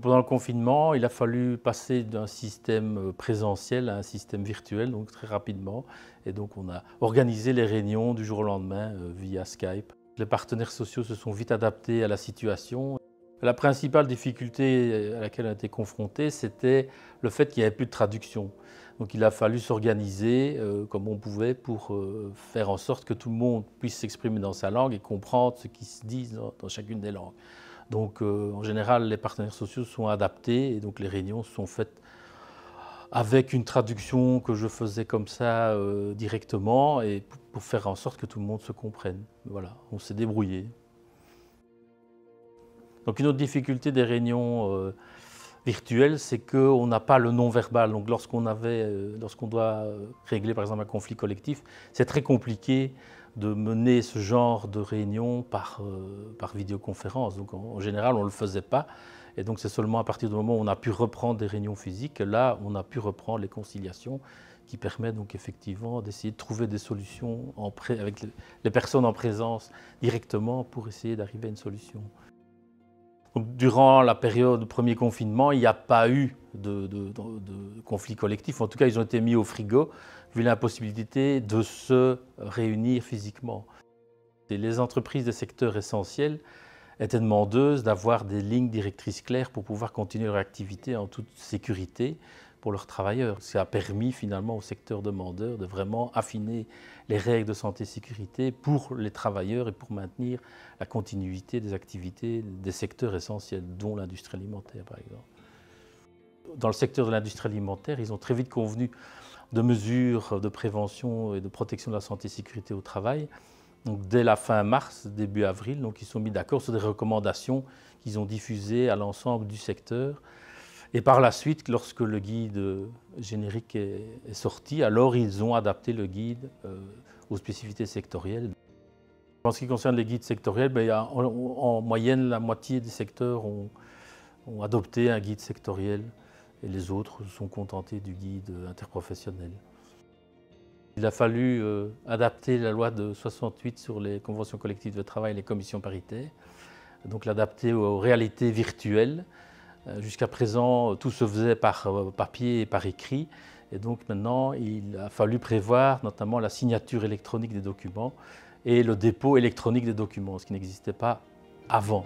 Pendant le confinement, il a fallu passer d'un système présentiel à un système virtuel, donc très rapidement. Et donc on a organisé les réunions du jour au lendemain via Skype. Les partenaires sociaux se sont vite adaptés à la situation. La principale difficulté à laquelle on a été confronté, c'était le fait qu'il n'y avait plus de traduction. Donc il a fallu s'organiser comme on pouvait pour faire en sorte que tout le monde puisse s'exprimer dans sa langue et comprendre ce qui se dit dans chacune des langues. Donc en général, les partenaires sociaux sont adaptés et donc les réunions sont faites avec une traduction que je faisais comme ça directement et pour faire en sorte que tout le monde se comprenne. Voilà, on s'est débrouillé. Donc une autre difficulté des réunions virtuelles, c'est qu'on n'a pas le non-verbal. Donc lorsqu'on doit régler par exemple un conflit collectif, c'est très compliqué de mener ce genre de réunion par vidéoconférence. Donc en général, on ne le faisait pas. Et donc c'est seulement à partir du moment où on a pu reprendre des réunions physiques que là, on a pu reprendre les conciliations qui permettent donc effectivement d'essayer de trouver des solutions avec les personnes en présence directement pour essayer d'arriver à une solution. Donc, durant la période du premier confinement, il n'y a pas eu de conflits collectifs. En tout cas, ils ont été mis au frigo, vu l'impossibilité de se réunir physiquement. Et les entreprises des secteurs essentiels étaient demandeuses d'avoir des lignes directrices claires pour pouvoir continuer leur activité en toute sécurité pour leurs travailleurs. Ça a permis finalement au secteur demandeur de vraiment affiner les règles de santé et sécurité pour les travailleurs et pour maintenir la continuité des activités des secteurs essentiels, dont l'industrie alimentaire par exemple. Dans le secteur de l'industrie alimentaire, ils ont très vite convenu de mesures de prévention et de protection de la santé et sécurité au travail. Donc, dès la fin mars, début avril, donc, ils se sont mis d'accord sur des recommandations qu'ils ont diffusées à l'ensemble du secteur. Et par la suite, lorsque le guide générique est sorti, alors ils ont adapté le guide aux spécificités sectorielles. En ce qui concerne les guides sectoriels, en moyenne, la moitié des secteurs ont adopté un guide sectoriel et les autres se sont contentés du guide interprofessionnel. Il a fallu adapter la loi de 68 sur les conventions collectives de travail et les commissions paritaires, donc l'adapter aux réalités virtuelles. Jusqu'à présent, tout se faisait par papier et par écrit. Et donc maintenant, il a fallu prévoir notamment la signature électronique des documents et le dépôt électronique des documents, ce qui n'existait pas avant.